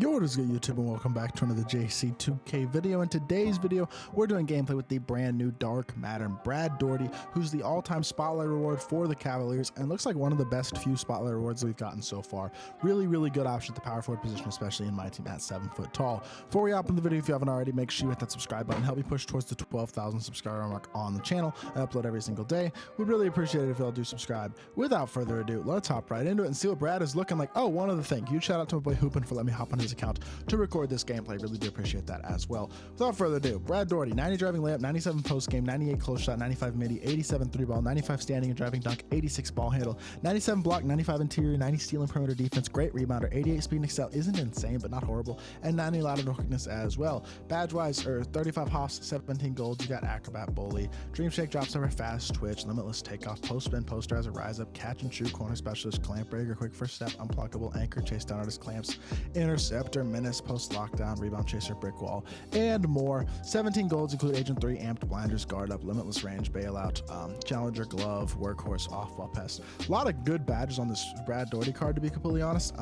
Yo, what is good, YouTube, and welcome back to another JC2K video. In today's video, we're doing gameplay with the brand new Dark Matter Brad Daugherty, who's the all-time spotlight reward for the Cavaliers, and looks like one of the best few spotlight rewards that we've gotten so far. Really, really good option at the power forward position, especially in my team at 7 foot tall. Before we hop in the video, if you haven't already, make sure you hit that subscribe button, help me push towards the 12,000 subscriber mark on the channel. I upload every single day. We'd really appreciate it if y'all do subscribe. Without further ado, let's hop right into it and see what Brad is looking like. Oh, one other thing, huge shout out to my boy Hoopin for letting me hop on his account to record this gameplay. Really do appreciate that as well. Without further ado, Brad Daugherty, 90 driving layup, 97 post game, 98 close shot, 95 midi, 87 three ball, 95 standing and driving dunk, 86 ball handle, 97 block, 95 interior, 90 steal and perimeter defense, great rebounder, 88 speed and excel, isn't insane but not horrible, and 90 lateral quickness as well. Badge wise, 35 hops, 17 golds. You got acrobat, bully, dream shake, drop stepper, fast twitch, limitless takeoff, post spin, poster as a rise up, catch and shoot, corner specialist, clamp breaker, quick first step, unblockable, anchor, chase down artist, clamps, interceptor, menace, post lockdown, rebound chaser, brick wall, and more. 17 golds include agent 3, amped blinders, guard up, limitless range, bailout, challenger glove, workhorse, off ball pest. A lot of good badges on this Brad Daugherty card, to be completely honest.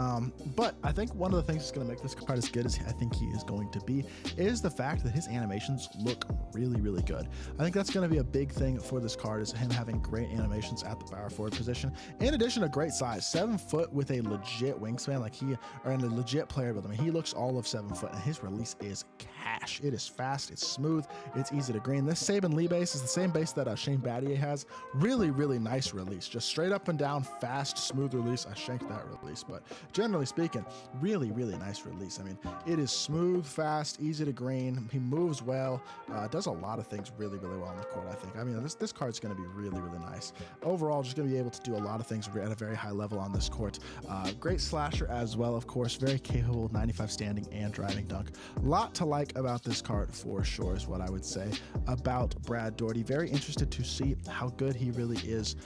But I think one of the things that's going to make this card as good as I think he is going to be is the fact that his animations look really, really good. I think that's going to be a big thing for this card, is him having great animations at the power forward position. In addition, a great size, 7 foot with a legit wingspan, like or in a legit player build. I mean, he looks all of 7 foot, and his release is cash. It is fast, it's smooth, it's easy to green. This Saban Lee base is the same base that Shane Battier has. Really, really nice release, just straight up and down, fast, smooth release. I shanked that release, but generally speaking, really, really nice release. I mean, it is smooth, fast, easy to green. He moves well, does a lot of things really, really well on the court, I think. I mean, this card's going to be really, really nice. Overall, just going to be able to do a lot of things at a very high level on this court. Great slasher as well, of course, very capable, 95 standing and driving dunk. A lot to like about this card for sure is what I would say about Brad Daugherty. Very interested to see how good he really is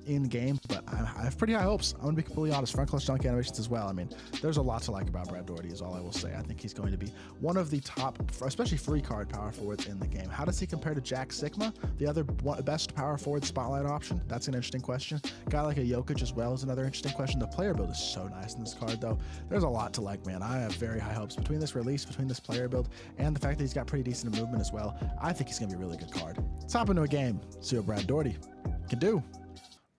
in game, but I have pretty high hopes. I'm going to be completely honest. Front clutch dunk animations as well. I mean, there's a lot to like about Brad Daugherty is all I will say. I think he's going to be one of the top, especially free card power forwards in the game. How does he compare to Jack Sigma, the other best power forward spotlight option? That's an interesting question. Guy like a Jokic as well is another interesting question. The player build is so nice in this card, though. There's a lot to like, man. I have very high hopes between this release, between this player build, and the fact that he's got pretty decent movement as well. I think he's going to be a really good card. Let's hop into a game, see what Brad Daugherty can do.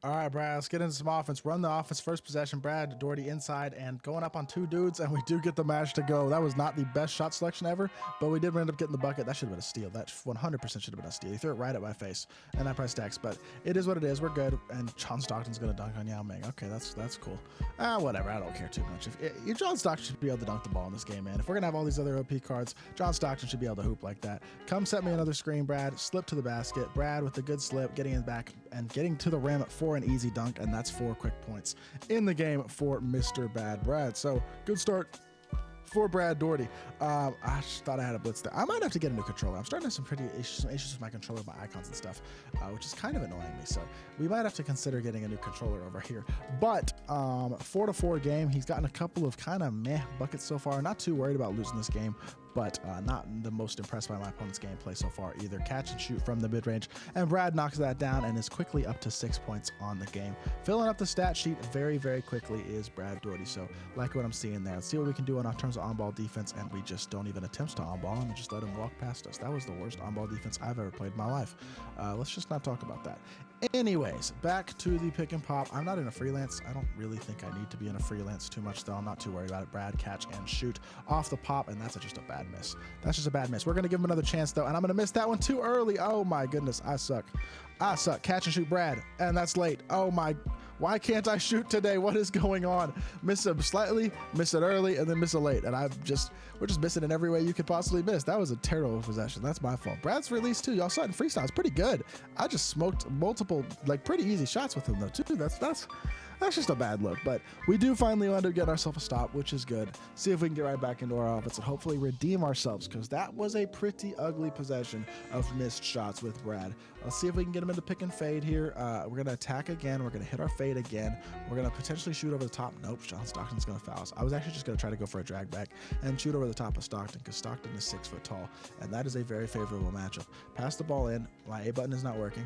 All right, Brad, let's get into some offense. Run the offense. First possession, Brad Daugherty inside and going up on 2 dudes, and we do get the match to go. That was not the best shot selection ever, but we did end up getting the bucket. That should have been a steal. That 100% should have been a steal. He threw it right at my face, and that price tags, but it is what it is. We're good, and John Stockton's going to dunk on Yao Ming. Okay, that's cool. Whatever. I don't care too much. If John Stockton should be able to dunk the ball in this game, man. If we're going to have all these other OP cards, John Stockton should be able to hoop like that. Come set me another screen, Brad. Slip to the basket. Brad with a good slip, getting in back and getting to the rim for an easy dunk, and that's 4 quick points in the game for Mr. Bad Brad. So good start for Brad Daugherty. I just thought I had a blitz there. I might have to get a new controller. I'm starting to have some pretty issues with my controller, my icons and stuff, which is kind of annoying me. So we might have to consider getting a new controller over here. But 4-4 game. He's gotten a couple of kind of meh buckets so far. Not too worried about losing this game, but not the most impressed by my opponent's gameplay so far either. Catch and shoot from the mid-range, and Brad knocks that down and is quickly up to 6 points on the game. Filling up the stat sheet very, very quickly is Brad Daugherty, so like what I'm seeing there. Let's see what we can do in terms of on-ball defense, and we just don't even attempt to on-ball him and just let him walk past us. That was the worst on-ball defense I've ever played in my life. Let's just not talk about that. Anyways, back to the pick and pop. I'm not in a freelance. I don't really think I need to be in a freelance too much, though. I'm not too worried about it. Brad catch and shoot off the pop, and that's just a bad miss. That's just a bad miss. We're going to give him another chance, though, and I'm going to miss that one too early. Oh, my goodness. I suck. I suck. Catch and shoot Brad, and that's late. Oh, my. Why can't I shoot today? What is going on? Miss it slightly, miss it early, and then miss it late. And we're just missing in every way you could possibly miss. That was a terrible possession. That's my fault. Brad's release too. Y'all saw it in freestyle. It's pretty good. I just smoked multiple, like, pretty easy shots with him though too. That's just a bad look, but we do finally end up getting ourselves a stop, which is good. See if we can get right back into our offense and hopefully redeem ourselves, because that was a pretty ugly possession of missed shots with Brad. Let's see if we can get him into pick and fade here. We're going to attack again. We're going to hit our fade again. We're going to potentially shoot over the top. Nope, John Stockton's going to foul us. I was actually just going to try to go for a drag back and shoot over the top of Stockton, because Stockton is 6 foot tall, and that is a very favorable matchup. Pass the ball in. My A button is not working.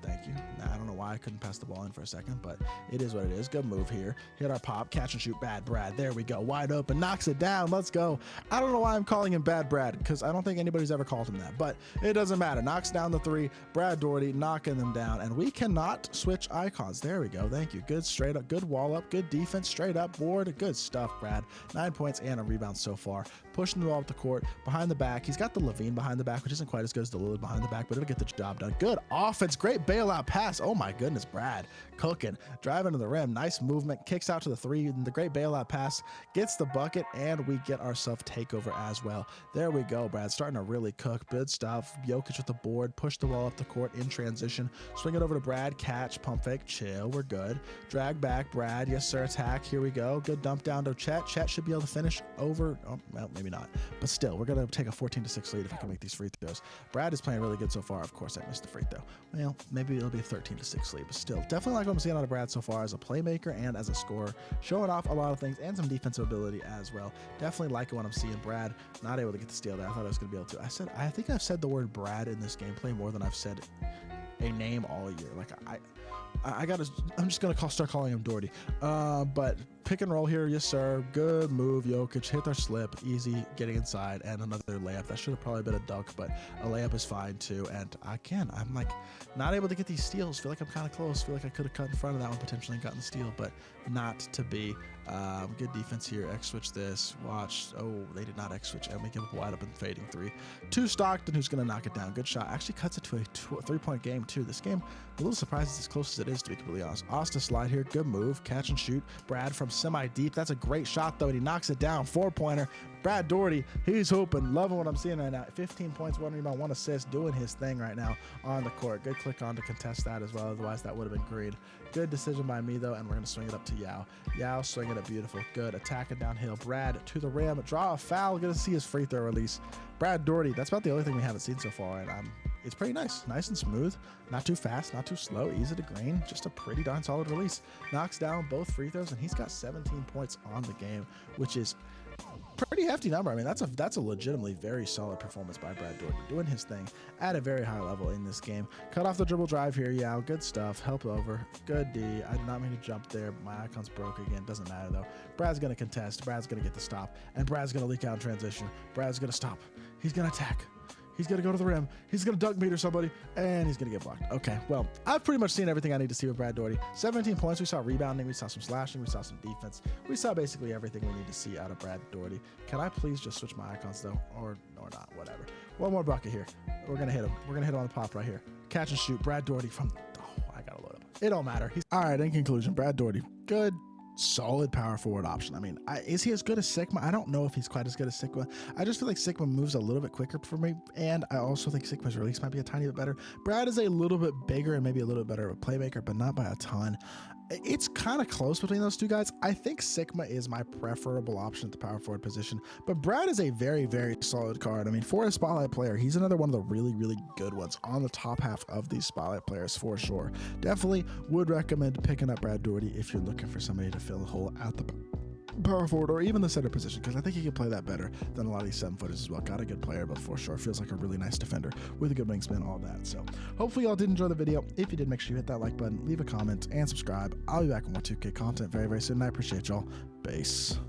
Thank you. Nah, I don't know why I couldn't pass the ball in for a second, but it is what it is. Good move here. Hit our pop, catch and shoot, Bad Brad. There we go. Wide open, knocks it down. Let's go. I don't know why I'm calling him Bad Brad, because I don't think anybody's ever called him that, but it doesn't matter. Knocks down the three. Brad Daugherty knocking them down, and we cannot switch icons. There we go. Thank you. Good straight up, good wall up, good defense, straight up board. Good stuff, Brad. 9 points and a rebound so far. Pushing the ball up the court, behind the back. He's got the Levine behind the back, which isn't quite as good as the Lillard behind the back, but it'll get the job done. Good offense, great bailout pass. Oh my goodness, Brad cooking, driving to the rim, nice movement, kicks out to the three, and the great bailout pass gets the bucket, and we get ourselves takeover as well. There we go, Brad starting to really cook. Good stuff. Jokic with the board, push the ball up the court in transition, swing it over to Brad, catch, pump fake, chill, we're good. Drag back, Brad, yes sir, attack, here we go. Good dump down to Chet. Chet should be able to finish over, oh, well, maybe not, but still, we're gonna take a 14-6 lead if I can make these free throws. Brad is playing really good so far. Of course, I missed the free throw. Well, maybe it'll be a 13-6 lead, but still, definitely like what I'm seeing out of Brad so far as a playmaker and as a scorer, showing off a lot of things and some defensive ability as well. Definitely liking what I'm seeing. Brad not able to get the steal there. I thought I was gonna be able to. I think I've said the word Brad in this gameplay more than I've said a name all year. Like I'm just gonna start calling him Daugherty. But pick and roll here, yes sir. Good move, Jokic. Hit our slip, easy, getting inside, and another layup. That should have probably been a dunk, but a layup is fine too. And I'm like not able to get these steals. Feel like I'm kind of close. Feel like I could have cut in front of that one potentially and gotten the steal, but not to be. Good defense here. X switch this. Watch. Oh, they did not X switch, and we give up a wide open fading three to Stockton, who's gonna knock it down. Good shot. Actually cuts it to a 3-point game too. This game, a little surprised it's as close as it is, to be completely honest. Austin slide here. Good move. Catch and shoot. Brad from semi-deep. That's a great shot, though, and he knocks it down. 4-pointer. Brad Daugherty, he's hooping. Loving what I'm seeing right now. 15 points, 1 rebound, 1 assist, doing his thing right now on the court. Good click on to contest that as well. Otherwise, that would have been green. Good decision by me, though, and we're going to swing it up to Yao. Yao swinging it beautiful. Good. Attacking downhill. Brad to the rim. Draw a foul. Going to see his free throw release. Brad Daugherty, that's about the only thing we haven't seen so far, and it's pretty nice. Nice and smooth. Not too fast, not too slow. Easy to green. Just a pretty darn solid release. Knocks down both free throws, and he's got 17 points on the game, which is pretty hefty number. I mean, that's a legitimately very solid performance by Brad Daugherty, doing his thing at a very high level in this game. Cut off the dribble drive here. Yeah, good stuff. Help over. Good D. I did not mean to jump there. My icon's broke again. Doesn't matter though. Brad's gonna contest. Brad's gonna get the stop, and Brad's gonna leak out in transition. Brad's gonna stop. He's gonna attack. He's going to go to the rim. He's going to dunk meter somebody, and he's going to get blocked. Okay, well, I've pretty much seen everything I need to see with Brad Daugherty. 17 points. We saw rebounding. We saw some slashing. We saw some defense. We saw basically everything we need to see out of Brad Daugherty. Can I please just switch my icons, though? Or not, whatever. One more bucket here. We're going to hit him. We're going to hit him on the pop right here. Catch and shoot. Brad Daugherty from... Oh, I got to load up. It don't matter. All right, in conclusion, Brad Daugherty, good, solid power forward option. I mean, is he as good as Sigma? I don't know if he's quite as good as Sigma. I just feel like Sigma moves a little bit quicker for me, and I also think Sigma's release might be a tiny bit better. Brad is a little bit bigger and maybe a little bit better of a playmaker, but not by a ton. It's kind of close between those two guys. I think Sigma is my preferable option at the power forward position, but Brad is a very, very solid card. I mean, for a spotlight player, he's another one of the really, really good ones on the top half of these spotlight players for sure. Definitely would recommend picking up Brad Daugherty if you're looking for somebody to fill a hole at the power forward or even the center position, because I think he can play that better than a lot of these 7-footers as well. Got a good player, but for sure feels like a really nice defender with a good wingspan, all that. So hopefully y'all did enjoy the video. If you did, make sure you hit that like button, leave a comment, and subscribe. I'll be back with more 2K content very, very soon. I appreciate y'all. Peace.